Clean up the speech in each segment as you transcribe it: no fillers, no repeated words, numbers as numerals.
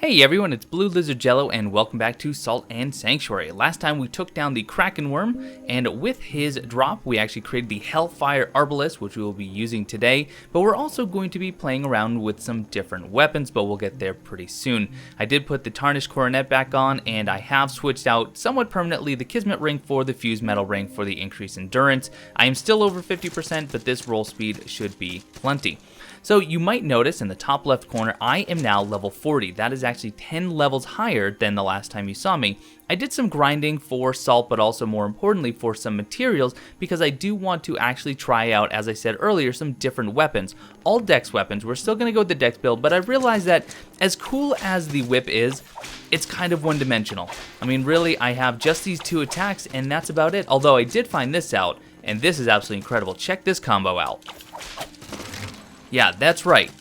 Hey everyone, it's Blue Lizard Jello and welcome back to Salt and Sanctuary. Last time we took down the Kraken Worm, and with his drop we actually created the Hellfire Arbalist, which we will be using today, but we're also going to be playing around with some different weapons, but we'll get there pretty soon. I did put the Tarnished Coronet back on, and I have switched out somewhat permanently the Kismet Ring for the Fused Metal Ring for the increased endurance. I am still over 50%, but this roll speed should be plenty. So you might notice in the top left corner, I am now level 40. That is actually 10 levels higher than the last time you saw me. I did some grinding for salt, but also more importantly for some materials, because I do want to actually try out, as I said earlier, some different weapons. All dex weapons. We're still going to go with the dex build, but I realized that as cool as the whip is, it's kind of one-dimensional. I mean, really, I have just these two attacks, and that's about it. Although I did find this out, and this is absolutely incredible. Check this combo out. Yeah, that's right.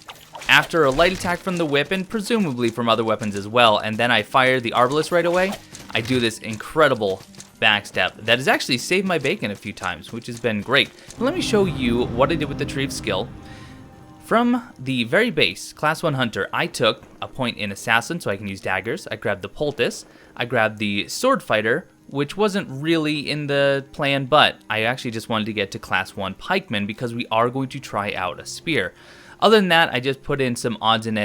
After a light attack from the whip, and presumably from other weapons as well, and then I fire the Arbalist right away, I do this incredible backstep that has actually saved my bacon a few times, which has been great. But let me show you what I did with the Tree of Skill. From the very base, Class 1 Hunter, I took a point in Assassin so I can use daggers. I grabbed the Poultice. I grabbed the Sword Fighter, which wasn't really in the plan, but I actually just wanted to get to Class 1 Pikeman because we are going to try out a spear. Other than that, I just put in some odds and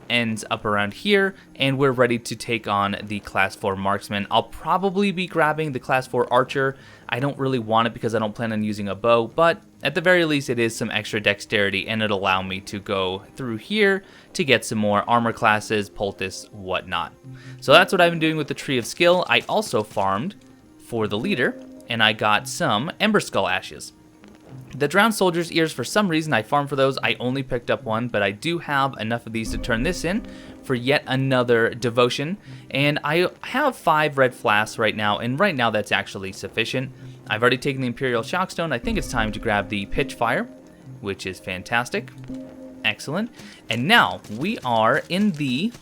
ends up around here, and we're ready to take on the Class 4 Marksman. I'll probably be grabbing the Class 4 Archer. I don't really want it because I don't plan on using a bow, but at the very least it is some extra dexterity, and it'll allow me to go through here to get some more armor classes, poultice, whatnot. So that's what I've been doing with the Tree of Skill. I also farmed for the leader, and I got some Ember Skull Ashes. The Drowned Soldier's Ears, for some reason I farmed for those. I only picked up one, but I do have enough of these to turn this in for yet another devotion. And I have 5 red flasks right now, and right now that's actually sufficient. I've already taken the Imperial Shockstone. I think it's time to grab the Pitchfire, which is fantastic. Excellent. And now we are in the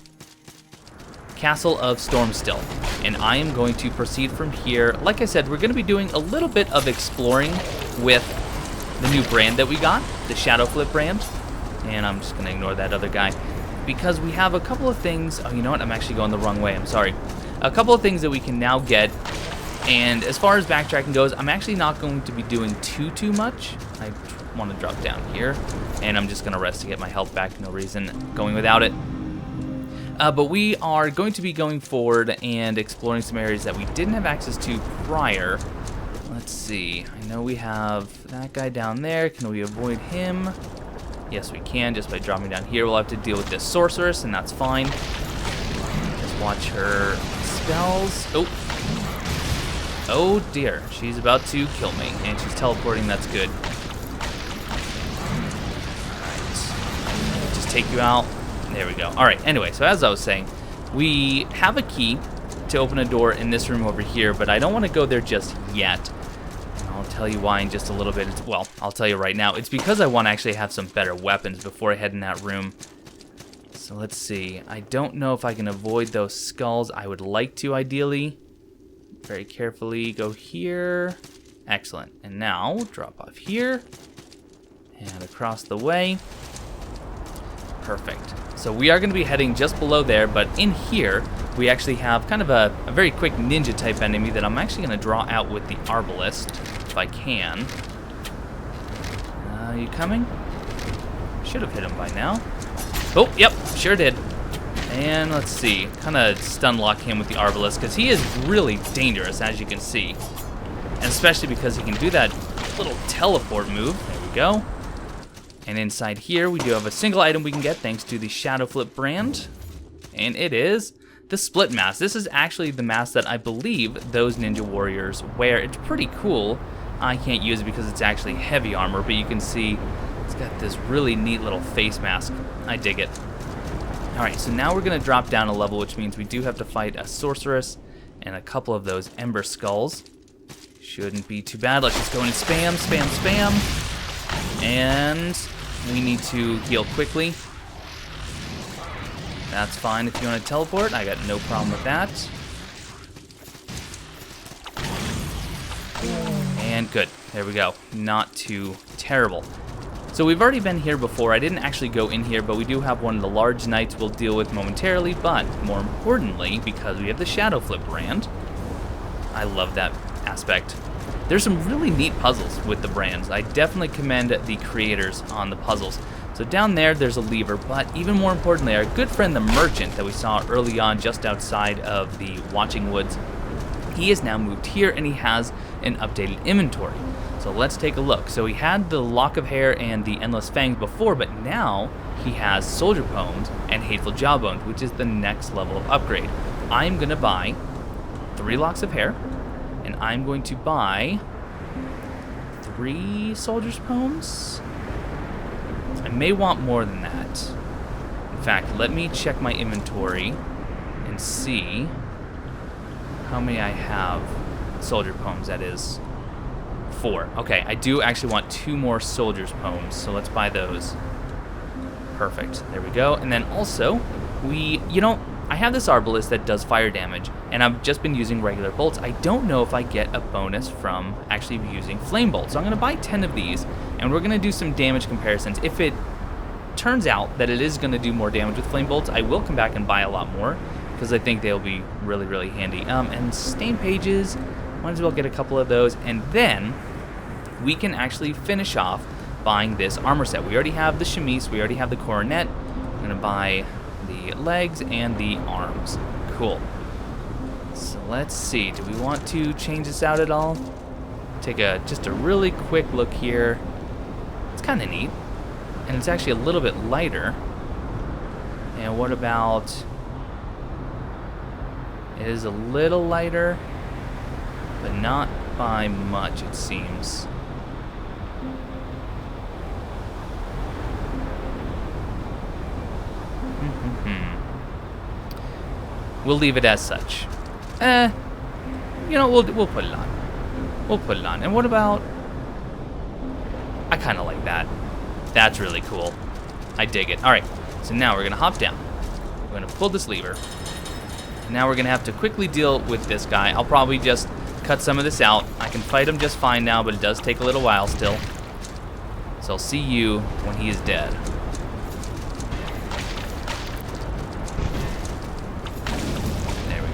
Castle of Stormstill, and I am going to proceed from here. Like I said, we're going to be doing a little bit of exploring with the new brand that we got, the Shadow Flip brand, and I'm just going to ignore that other guy because we have a couple of things. Oh, you know what? I'm actually going the wrong way. I'm sorry. A couple of things that we can now get, and as far as backtracking goes, I'm actually not going to be doing too much. I want to drop down here, and I'm just going to rest to get my health back. No reason going without it. But we are going to be going forward and exploring some areas that we didn't have access to prior. Let's see. I know we have that guy down there. Can we avoid him? Yes, we can, just by dropping down here. We'll have to deal with this sorceress, and that's fine. Just watch her spells. Oh dear. She's about to kill me, and she's teleporting. That's good. Alright. Just take you out. There we go. Alright, anyway, so as I was saying, we have a key to open a door in this room over here, but I don't want to go there just yet. I'll tell you why in just a little bit. Well, I'll tell you right now. It's because I want to actually have some better weapons before I head in that room. So let's see. I don't know if I can avoid those skulls. I would like to, ideally. Very carefully go here. Excellent. And now, drop off here. And across the way. Perfect. So we are going to be heading just below there, but in here, we actually have kind of a very quick ninja type enemy that I'm actually going to draw out with the Arbalist, if I can. You coming? Should have hit him by now. Oh, yep, sure did. And let's see, kind of stun lock him with the Arbalist, because he is really dangerous, as you can see. And especially because he can do that little teleport move. There we go. And inside here, we do have a single item we can get thanks to the Shadow Flip brand. And it is the Split Mask. This is actually the mask that I believe those ninja warriors wear. It's pretty cool. I can't use it because it's actually heavy armor, but you can see it's got this really neat little face mask. I dig it. Alright, so now we're going to drop down a level, which means we do have to fight a sorceress and a couple of those Ember Skulls. Shouldn't be too bad. Let's just go in and spam, spam, spam. And we need to heal quickly. That's fine if you want to teleport. I got no problem with that. And good. There we go. Not too terrible. So we've already been here before. I didn't actually go in here, but we do have one of the large knights we'll deal with momentarily. But more importantly, because we have the Shadow Flip brand, I love that aspect. There's some really neat puzzles with the brands. I definitely commend the creators on the puzzles. So down there's a lever, but even more importantly, our good friend the merchant that we saw early on just outside of the Watching Woods, he has now moved here and he has an updated inventory. So let's take a look. So he had the Lock of Hair and the Endless Fangs before, but now he has Soldier Poems and Hateful Jawbones, which is the next level of upgrade. I'm gonna buy 3 Locks of Hair, and I'm going to buy 3 Soldier's Poems. I may want more than that. In fact, let me check my inventory and see how many I have. Soldier Poems, that is. 4. Okay, I do actually want 2 more Soldier's Poems, so let's buy those. Perfect. There we go. And then also, I have this Arbalist that does fire damage, and I've just been using regular bolts. I don't know if I get a bonus from actually using flame bolts. So I'm going to buy 10 of these, and we're going to do some damage comparisons. If it turns out that it is going to do more damage with flame bolts, I will come back and buy a lot more, because I think they'll be really, really handy. And stain pages, might as well get a couple of those, and then we can actually finish off buying this armor set. We already have the chemise, we already have the coronet. I'm going to buy the legs and the arms. Cool. So let's see, do we want to change this out at all? Take just a really quick look here. It's kind of neat, and it's actually a little bit lighter. And what about, it is a little lighter, but not by much, it seems. We'll leave it as such. We'll put it on. We'll put it on. And what about, I kind of like that. That's really cool. I dig it. All right, so now we're gonna hop down. We're gonna pull this lever. Now we're gonna have to quickly deal with this guy. I'll probably just cut some of this out. I can fight him just fine now, but it does take a little while still. So I'll see you when he is dead.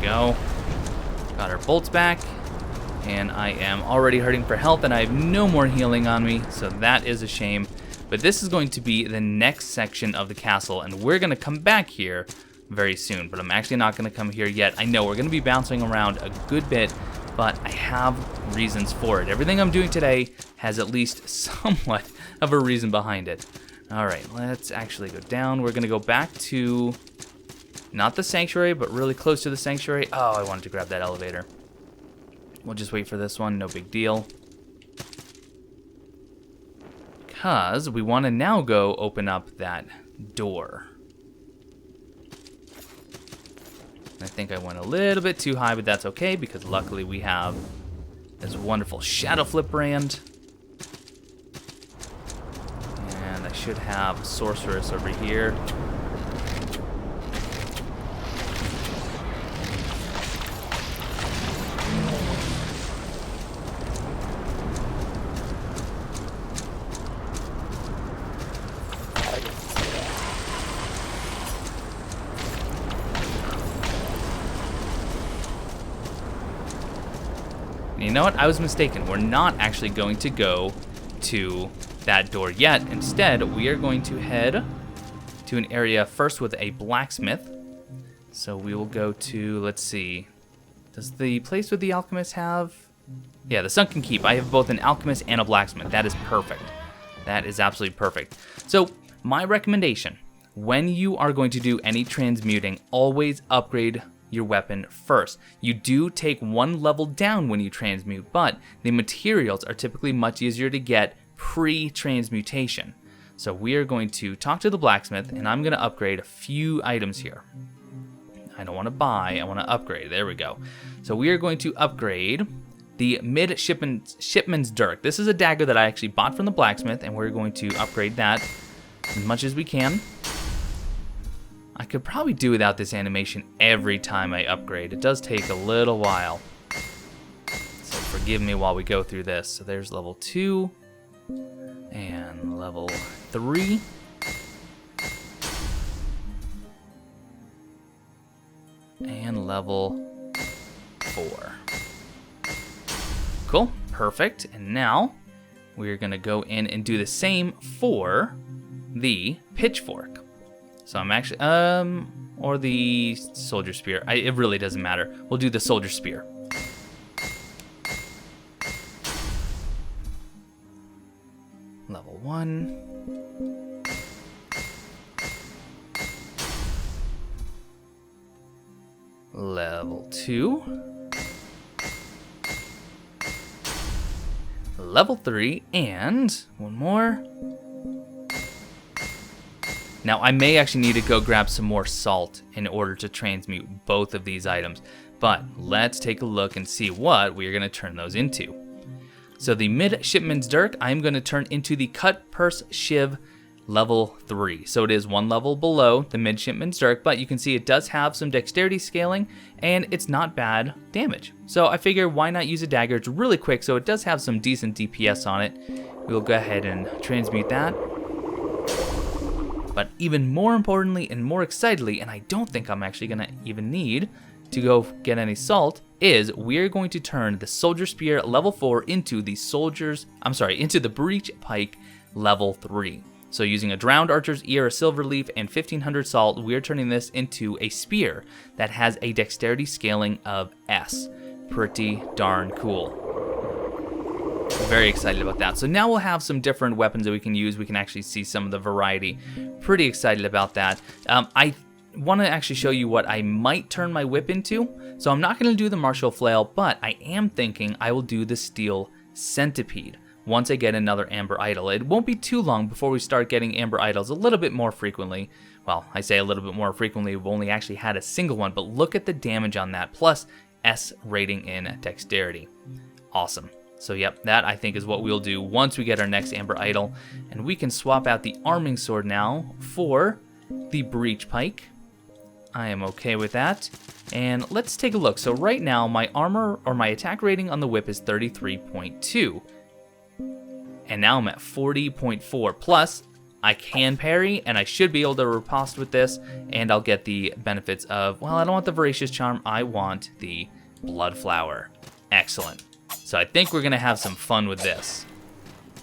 Go. Got our bolts back, and I am already hurting for health, and I have no more healing on me, so that is a shame. But this is going to be the next section of the castle, and we're going to come back here very soon, but I'm actually not going to come here yet. I know we're going to be bouncing around a good bit, but I have reasons for it. Everything I'm doing today has at least somewhat of a reason behind it. All right, let's actually go down. We're going to go back to not the sanctuary, but really close to the sanctuary. Oh, I wanted to grab that elevator. We'll just wait for this one, no big deal. Because we want to now go open up that door. I think I went a little bit too high, but that's okay, because luckily we have this wonderful Shadow Flip brand. And I should have Sorceress over here. You know what? I was mistaken. We're not actually going to go to that door yet. Instead, we are going to head to an area first with a blacksmith. So we will go to, let's see. Does the place with the alchemist have? Yeah, the Sunken Keep. I have both an alchemist and a blacksmith. That is perfect. That is absolutely perfect. So my recommendation, when you are going to do any transmuting, always upgrade your weapon first. You do take 1 level down when you transmute, but the materials are typically much easier to get pre-transmutation. So we are going to talk to the blacksmith, and I'm going to upgrade a few items here. I don't want to buy, I want to upgrade. There we go. So we are going to upgrade the Midshipman's Dirk. This is a dagger that I actually bought from the blacksmith, and we're going to upgrade that as much as we can. I could probably do without this animation every time I upgrade. It does take a little while. So forgive me while we go through this. So there's level 2. And level 3. And level 4. Cool, perfect. And now we're gonna go in and do the same for the pitchfork. So I'm actually, or the soldier spear. It really doesn't matter. We'll do the soldier spear. Level 1. Level 2. Level 3, and one more. Now, I may actually need to go grab some more salt in order to transmute both of these items, but let's take a look and see what we're going to turn those into. So the Midshipman's Dirk, I'm going to turn into the Cut Purse Shiv level 3. So it is one level below the Midshipman's Dirk, but you can see it does have some dexterity scaling, and it's not bad damage. So I figure why not use a dagger? It's really quick, so it does have some decent DPS on it. We'll go ahead and transmute that. But even more importantly and more excitedly, and I don't think I'm actually going to even need to go get any salt, is we're going to turn the Soldier Spear level 4 into the into the Breach Pike level 3. So using a Drowned Archer's Ear, a Silver Leaf, and 1500 salt, we're turning this into a spear that has a dexterity scaling of S. Pretty darn cool. Very excited about that. So now we'll have some different weapons that we can use. We can actually see some of the variety. Pretty excited about that. I want to actually show you what I might turn my whip into. So I'm not going to do the martial flail, but I am thinking I will do the steel centipede once I get another amber idol. It won't be too long before we start getting amber idols a little bit more frequently. Well, I say a little bit more frequently. We've only actually had a single one, but look at the damage on that, plus S rating in dexterity. Awesome. So yep, that I think is what we'll do once we get our next amber idol. And we can swap out the arming sword now for the breach pike. I am okay with that. And let's take a look. So right now my armor or my attack rating on the whip is 33.2. And now I'm at 40.4. Plus I can parry, and I should be able to riposte with this, and I'll get the benefits of, well, I don't want the Voracious Charm, I want the Blood Flower. Excellent. So I think we're going to have some fun with this.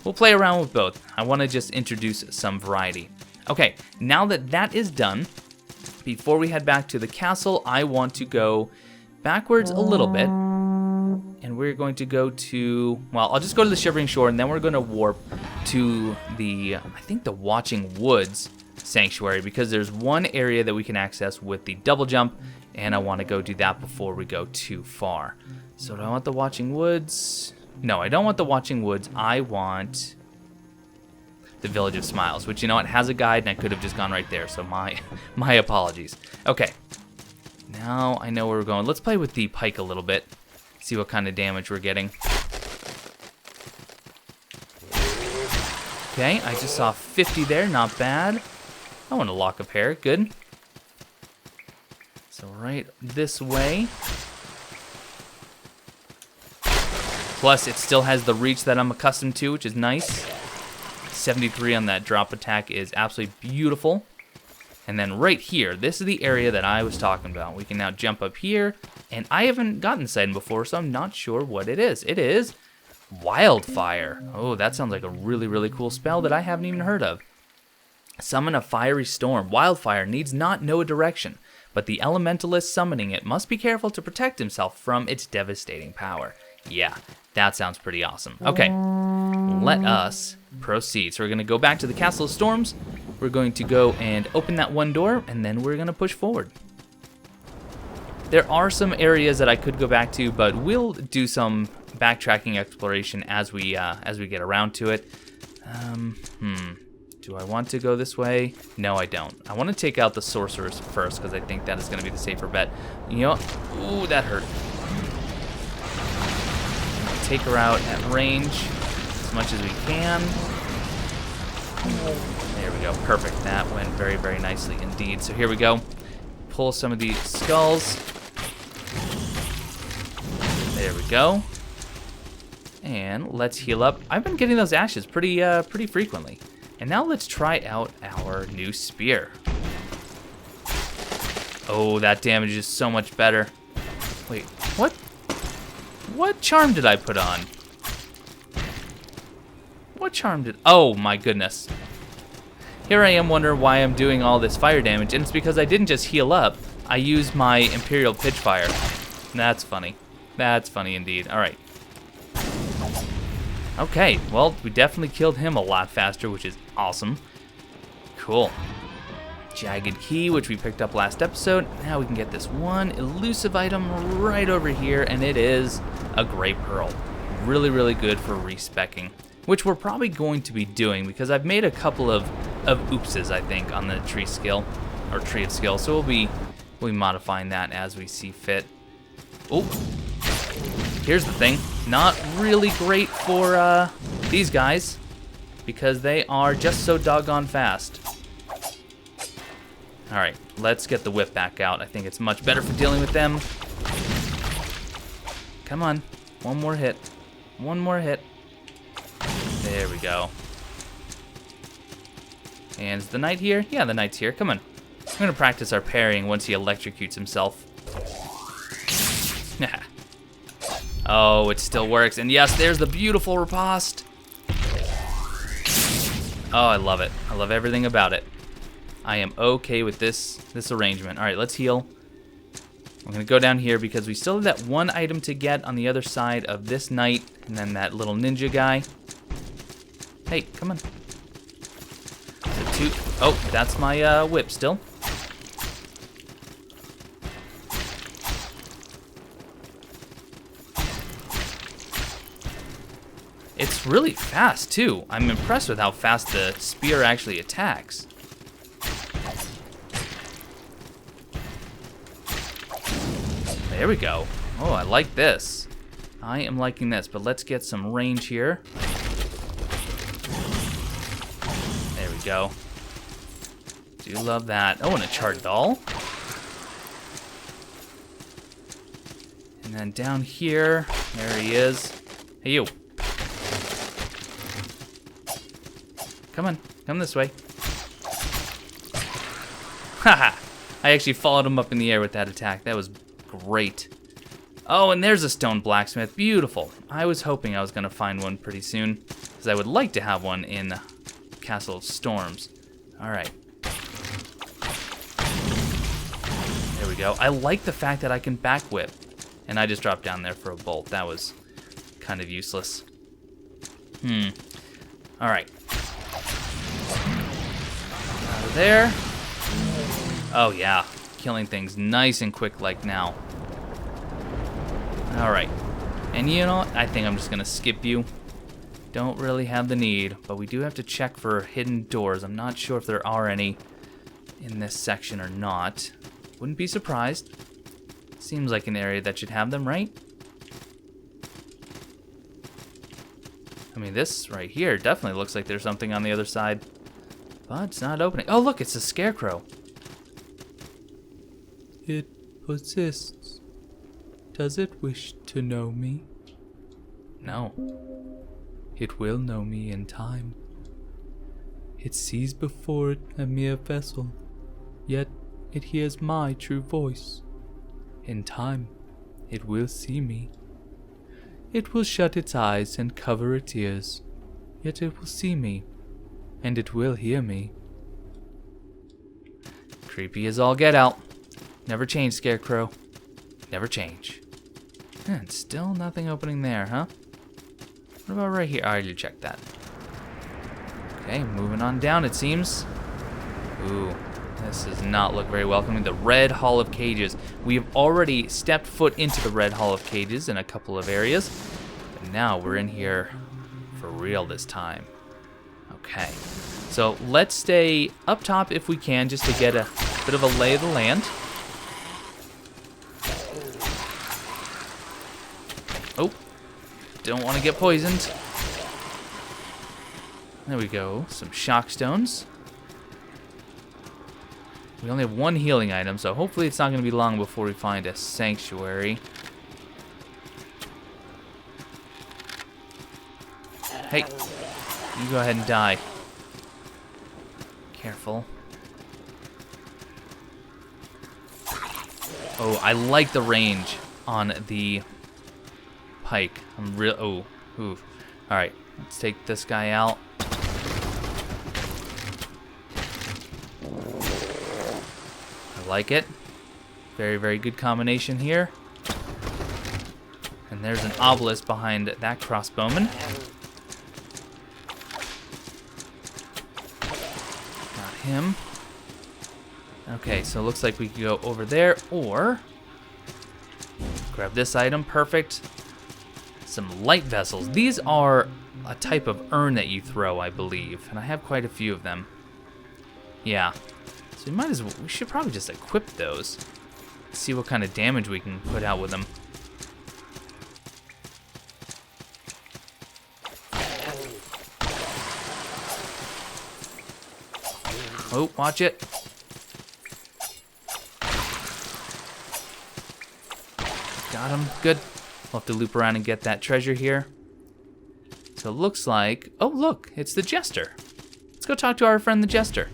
We'll play around with both. I want to just introduce some variety. Okay, now that that is done, before we head back to the castle, I want to go backwards a little bit. And we're going to go to, well, I'll just go to the Shivering Shore, and then we're going to warp to the, I think the Watching Woods Sanctuary, because there's one area that we can access with the double jump, and I want to go do that before we go too far. So do I want the Watching Woods? No, I don't want the Watching Woods. I want the Village of Smiles, which, you know, it has a guide, and I could have just gone right there, so my apologies. Okay, now I know where we're going. Let's play with the pike a little bit. See what kind of damage we're getting. Okay, I just saw 50 there, not bad. I want to lock up hair, good. So right this way. Plus, it still has the reach that I'm accustomed to, which is nice. 73 on that drop attack is absolutely beautiful. And then right here, this is the area that I was talking about. We can now jump up here, and I haven't gotten Sidon before, so I'm not sure what it is. It is Wildfire. Oh, that sounds like a really, really cool spell that I haven't even heard of. Summon a fiery storm. Wildfire needs not know a direction, but the elementalist summoning it must be careful to protect himself from its devastating power. Yeah, that sounds pretty awesome. Okay, let us proceed. So we're going to go back to the Castle of Storms. We're going to go and open that one door, and then we're going to push forward. There are some areas that I could go back to, but we'll do some backtracking exploration as we get around to it. Do I want to go this way? No, I don't. I want to take out the sorcerers first, because I think that is going to be the safer bet. You know, ooh, that hurt. Take her out at range as much as we can. There we go, perfect. That went very, very nicely indeed. So here we go. Pull some of these skulls. There we go. And let's heal up. I've been getting those ashes pretty frequently. And now let's try out our new spear. Oh, that damage is so much better. Wait, what? What charm did I put on? What charm did... Oh my goodness. Here I am wondering why I'm doing all this fire damage, and it's because I didn't just heal up. I used my Imperial Pitchfire. That's funny. That's funny indeed. All right. Okay, well, we definitely killed him a lot faster, which is awesome. Cool. Jagged Key, which we picked up last episode. Now we can get this one elusive item right over here, and it is a Grey Pearl. Really, really good for respecking, which we're probably going to be doing because I've made a couple of oopses, I think, on the tree skill, or tree of skill, so we'll be modifying that as we see fit. Oh, here's the thing. Not really great for these guys because they are just so doggone fast. All right, let's get the whip back out. I think it's much better for dealing with them. Come on, one more hit. One more hit. There we go. And is the knight here? Yeah, the knight's here. Come on. I'm gonna practice our parrying once he electrocutes himself. Oh, it still works. And yes, there's the beautiful riposte. Oh, I love it. I love everything about it. I am okay with this arrangement. All right, let's heal. I'm gonna go down here because we still have that one item to get on the other side of this knight and then that little ninja guy. Hey, come on. Oh, that's my whip still. It's really fast too. I'm impressed with how fast the spear actually attacks. There we go. Oh, I like this. I am liking this, but let's get some range here. There we go. Do love that. Oh, and a charred doll. And then down here, there he is. Hey, you. Come on, come this way. Haha! I actually followed him up in the air with that attack. That was great. Oh, and there's a stone blacksmith. Beautiful. I was hoping I was going to find one pretty soon, because I would like to have one in Castle of Storms. All right. There we go. I like the fact that I can back whip. And I just dropped down there for a bolt. That was kind of useless. All right. Out of there. Oh, yeah. Killing things nice and quick like now. All right. And you know what? I think I'm just going to skip you. Don't really have the need, but we do have to check for hidden doors. I'm not sure if there are any in this section or not. Wouldn't be surprised. Seems like an area that should have them, right? I mean, this right here definitely looks like there's something on the other side. But it's not opening. Oh, look, it's a scarecrow. It persists. Does it wish to know me? No. It will know me in time. It sees before it a mere vessel, yet it hears my true voice. In time, it will see me. It will shut its eyes and cover its ears, yet it will see me, and it will hear me. Creepy as all get out. Never change, Scarecrow. Never change. And still nothing opening there, huh? What about right here? I already checked that. Okay, moving on down, it seems. Ooh, this does not look very welcoming. The Red Hall of Cages. We have already stepped foot into the Red Hall of Cages in a couple of areas. But now we're in here for real this time. Okay, so let's stay up top if we can, just to get a bit of a lay of the land. Oh, don't want to get poisoned. There we go, some shock stones. We only have one healing item, so hopefully it's not going to be long before we find a sanctuary. Hey, you go ahead and die. Careful. Oh, I like the range on the pike. I'm real. Oh, ooh. All right, let's take this guy out. I like it. Very, very good combination here. And there's an obelisk behind that crossbowman. Got him. Okay, so it looks like we can go over there, or grab this item. Perfect. Some light vessels. These are a type of urn that you throw, I believe, and I have quite a few of them. Yeah. So we should probably just equip those. See what kind of damage we can put out with them. Oh, watch it. Got him. Good. We'll have to loop around and get that treasure here. So it looks like... Oh, look. It's the Jester. Let's go talk to our friend the Jester.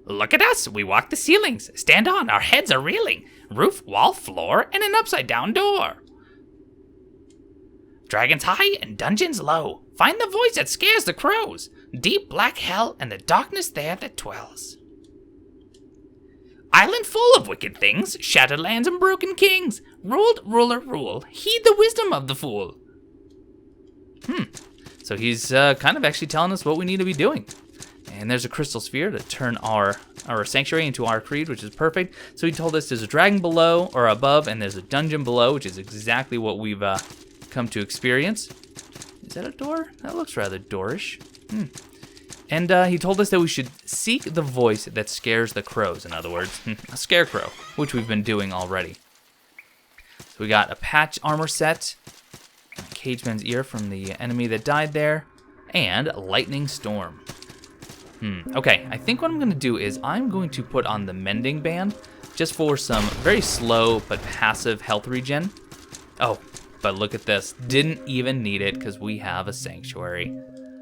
Look at us. We walk the ceilings. Stand on. Our heads are reeling. Roof, wall, floor, and an upside-down door. Dragons high and dungeons low. Find the voice that scares the crows. Deep black hell and the darkness there that dwells. Island full of wicked things, shattered lands and broken kings. Ruled, ruler, rule. Heed the wisdom of the fool. So he's kind of actually telling us what we need to be doing. And there's a crystal sphere to turn our sanctuary into our creed, which is perfect. So he told us there's a dragon below or above, and there's a dungeon below, which is exactly what we've come to experience. Is that a door? That looks rather doorish. And he told us that we should seek the voice that scares the crows. In other words, a scarecrow, which we've been doing already. So we got a patch armor set, a cageman's ear from the enemy that died there, and a lightning storm. Okay, I think what I'm gonna do is I'm going to put on the mending band just for some very slow but passive health regen. Oh, but look at this. Didn't even need it because we have a sanctuary.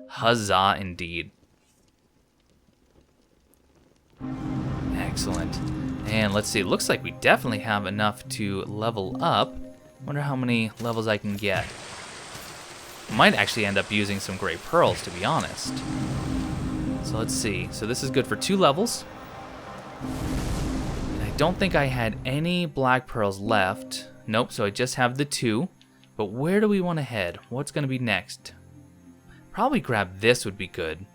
Huzzah indeed. Excellent. And let's see, it looks like we definitely have enough to level up. Wonder how many levels I can get. Might actually end up using some great pearls, to be honest. So let's see. So this is good for 2 levels. And I don't think I had any black pearls left. Nope, so I just have the 2. But where do we want to head? What's going to be next? Probably grab this would be good.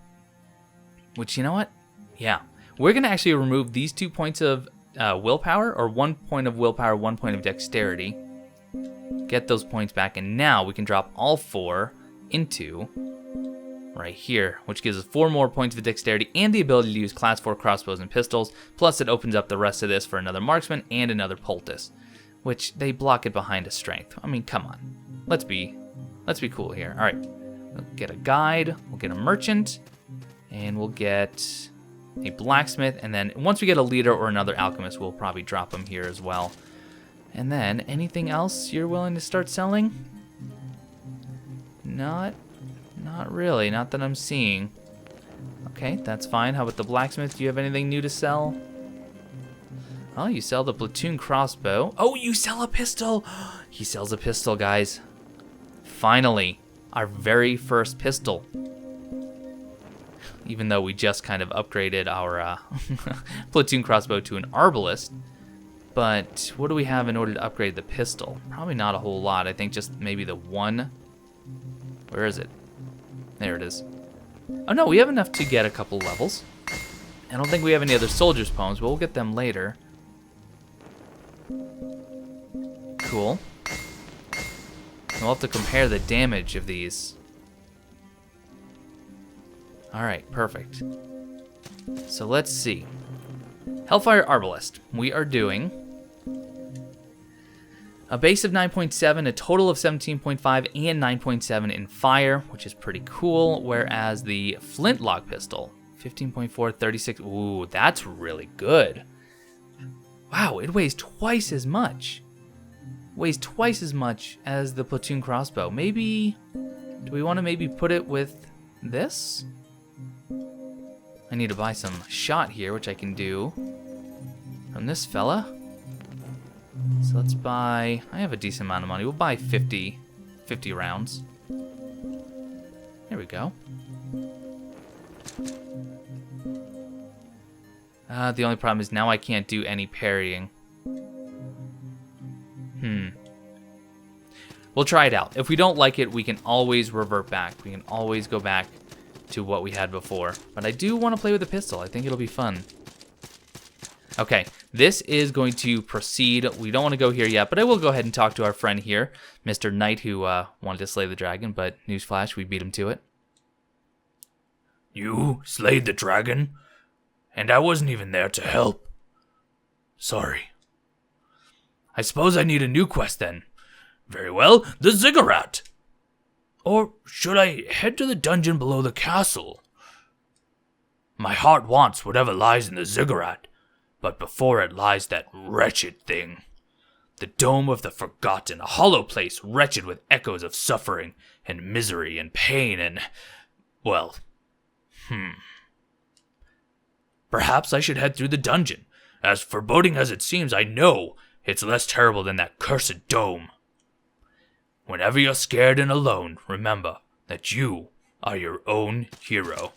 Which, you know what? Yeah. We're going to actually remove these 2 points of willpower, or 1 point of willpower, 1 point of dexterity. Get those points back, and now we can drop all 4 into right here, which gives us 4 more points of dexterity and the ability to use class 4 crossbows and pistols. Plus, it opens up the rest of this for another marksman and another poultice, which they block it behind a strength. I mean, come on, let's be cool here. All right, we'll get a guide, we'll get a merchant, and we'll get a blacksmith. And then once we get a leader or another alchemist, we'll probably drop them here as well. And then anything else you're willing to start selling? Not really, not that I'm seeing. Okay, that's fine. How about the blacksmith? Do you have anything new to sell? Oh, you sell the platoon crossbow. Oh, you sell a pistol! He sells a pistol, guys. Finally, our very first pistol. Even though we just kind of upgraded our platoon crossbow to an arbalist. But what do we have in order to upgrade the pistol? Probably not a whole lot. I think just maybe the 1. Where is it? There it is. Oh no, we have enough to get a couple levels. I don't think we have any other soldier's poems, but we'll get them later. Cool. We'll have to compare the damage of these. Alright, perfect. So let's see. Hellfire Arbalist. We are doing a base of 9.7, a total of 17.5, and 9.7 in fire, which is pretty cool. Whereas the Flintlock pistol, 15.4, 36. Ooh, that's really good. Wow, it weighs twice as much. weighs twice as much as the platoon crossbow. Maybe, do we want to maybe put it with this? I need to buy some shot here, which I can do from this fella. So let's buy, I have a decent amount of money. We'll buy 50 rounds. There we go. The only problem is now I can't do any parrying. We'll try it out. If we don't like it, we can always revert back. We can always go back to what we had before. But I do want to play with the pistol. I think it'll be fun. Okay, this is going to proceed. We don't want to go here yet, but I will go ahead and talk to our friend here, Mr. Knight, who wanted to slay the dragon, but newsflash, we beat him to it. You slayed the dragon? And I wasn't even there to help. Sorry. I suppose I need a new quest then. Very well, the ziggurat. Or should I head to the dungeon below the castle? My heart wants whatever lies in the ziggurat, but before it lies that wretched thing. The dome of the forgotten, a hollow place wretched with echoes of suffering and misery and pain and, well, Perhaps I should head through the dungeon. As foreboding as it seems, I know it's less terrible than that cursed dome. Whenever you're scared and alone, remember that you are your own hero.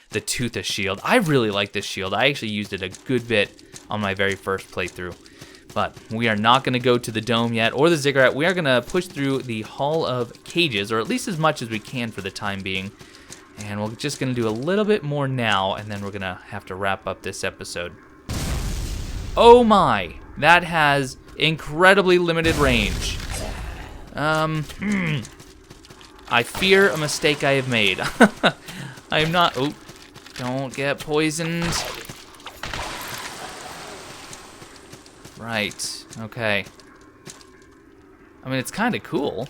The Toothless Shield. I really like this shield. I actually used it a good bit on my very first playthrough. But we are not going to go to the dome yet, or the ziggurat. We are going to push through the Hall of Cages, or at least as much as we can for the time being. And we're just going to do a little bit more now, and then we're going to have to wrap up this episode. Oh my! That has incredibly limited range. I fear a mistake I have made. I am not... Oh, don't get poisoned. Right, okay. I mean, it's kind of cool.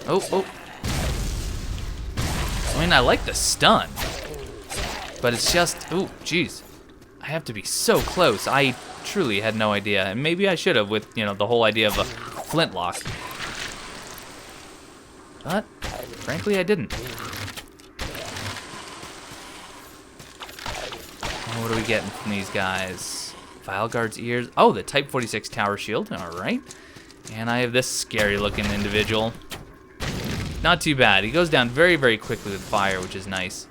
Oh. I mean, I like the stun. But it's just... Oh, jeez. I have to be so close. I truly had no idea. And maybe I should have with, you know, the whole idea of a flintlock. But, frankly, I didn't. What are we getting from these guys? Vile Guard's ears. Oh, the Type 46 tower shield. All right. And I have this scary-looking individual. Not too bad. He goes down very, very quickly with fire, which is nice.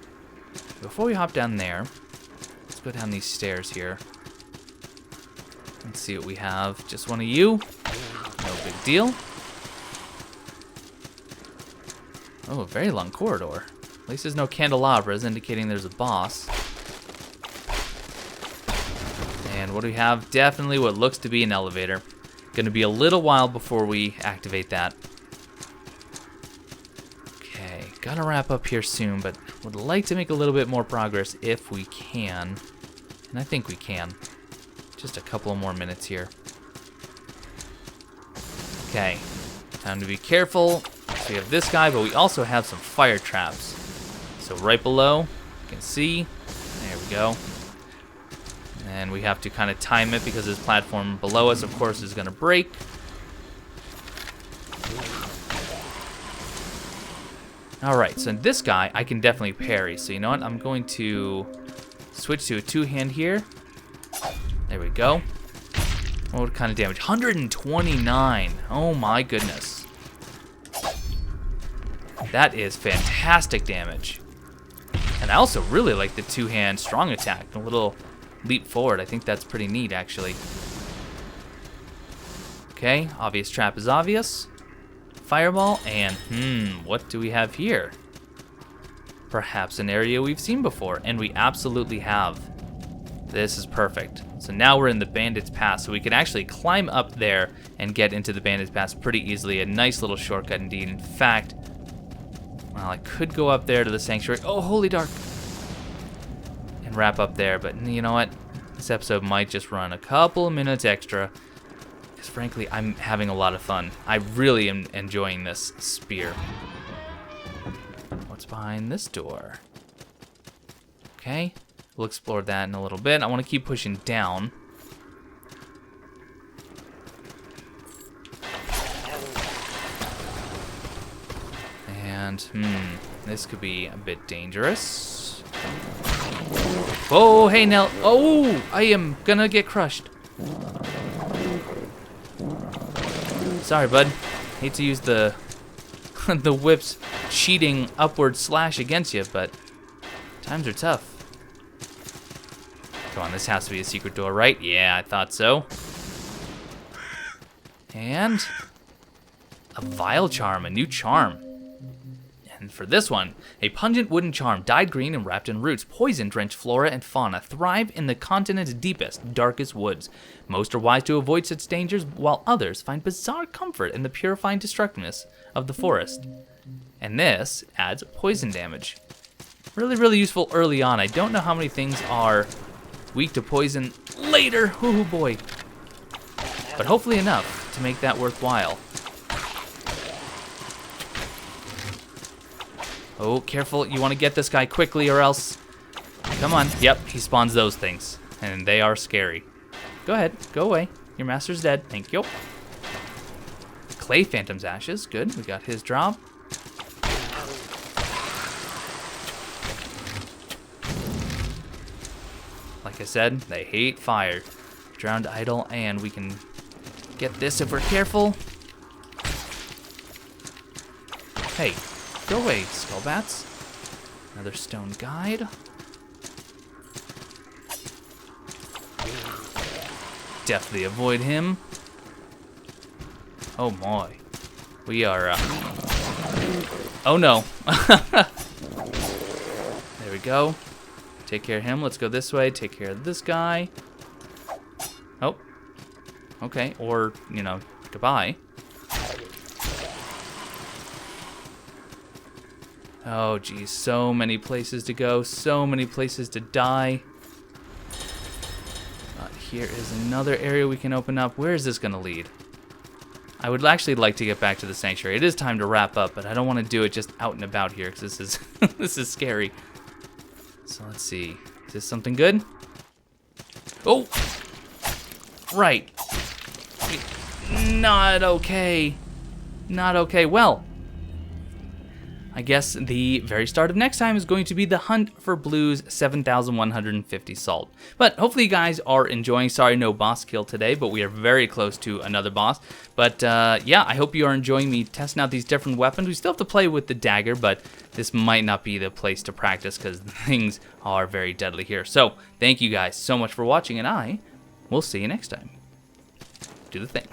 Before we hop down there, let's go down these stairs here. Let's see what we have. Just one of you. No big deal. Oh, a very long corridor. At least there's no candelabras, indicating there's a boss. And what do we have? Definitely what looks to be an elevator. Going to be a little while before we activate that. Okay, gotta wrap up here soon, but would like to make a little bit more progress if we can. And I think we can. Just a couple of more minutes here. Okay, time to be careful. So we have this guy, but we also have some fire traps. So right below, you can see, there we go. And we have to kind of time it because this platform below us, of course, is going to break. Alright, so this guy, I can definitely parry. So you know what? I'm going to switch to a two-hand here. There we go. What kind of damage? 129. Oh my goodness. That is fantastic damage. And I also really like the two-hand strong attack. A little leap forward. I think that's pretty neat, actually. Okay, obvious trap is obvious. Fireball, and what do we have here? Perhaps an area we've seen before, and we absolutely have. This is perfect. So now we're in the Bandit's Pass, so we can actually climb up there and get into the Bandit's Pass pretty easily. A nice little shortcut indeed. In fact, well, I could go up there to the Sanctuary. Oh, Holy Dark! And wrap up there, but you know what? This episode might just run a couple of minutes extra. Because frankly, I'm having a lot of fun. I really am enjoying this spear. What's behind this door? Okay, we'll explore that in a little bit. I want to keep pushing down. And, this could be a bit dangerous. Oh, hey, Nell. Oh, I am gonna get crushed. Sorry, bud. Hate to use the the whip's cheating upward slash against you, but times are tough. Come on, this has to be a secret door, right? Yeah, I thought so. And a vile charm, a new charm. And for this one, a pungent wooden charm, dyed green and wrapped in roots. Poison-drenched flora and fauna thrive in the continent's deepest, darkest woods. Most are wise to avoid such dangers, while others find bizarre comfort in the purifying destructiveness of the forest. And this adds poison damage. Really, really useful early on. I don't know how many things are weak to poison later. Oh boy. But hopefully enough to make that worthwhile. Oh, careful. You want to get this guy quickly or else... Come on. Yep, he spawns those things. And they are scary. Go ahead. Go away. Your master's dead. Thank you. Clay Phantom's Ashes. Good. We got his drop. Like I said, they hate fire. Drowned Idol, and we can get this if we're careful. Hey. Go away, Skullbats. Another stone guide. Definitely avoid him. Oh my. We are, Oh no. There we go. Take care of him. Let's go this way. Take care of this guy. Oh. Okay, or, you know, goodbye. Oh, geez, so many places to go, so many places to die. Here is another area we can open up. Where is this going to lead? I would actually like to get back to the sanctuary. It is time to wrap up, but I don't want to do it just out and about here because this is this is scary. So let's see. Is this something good? Oh! Right. Not okay. Not okay. Well, I guess the very start of next time is going to be the hunt for Blue's 7,150 salt. But hopefully you guys are enjoying. Sorry, no boss kill today, but we are very close to another boss. But yeah, I hope you are enjoying me testing out these different weapons. We still have to play with the dagger, but this might not be the place to practice because things are very deadly here. So thank you guys so much for watching, and I will see you next time. Do the thing.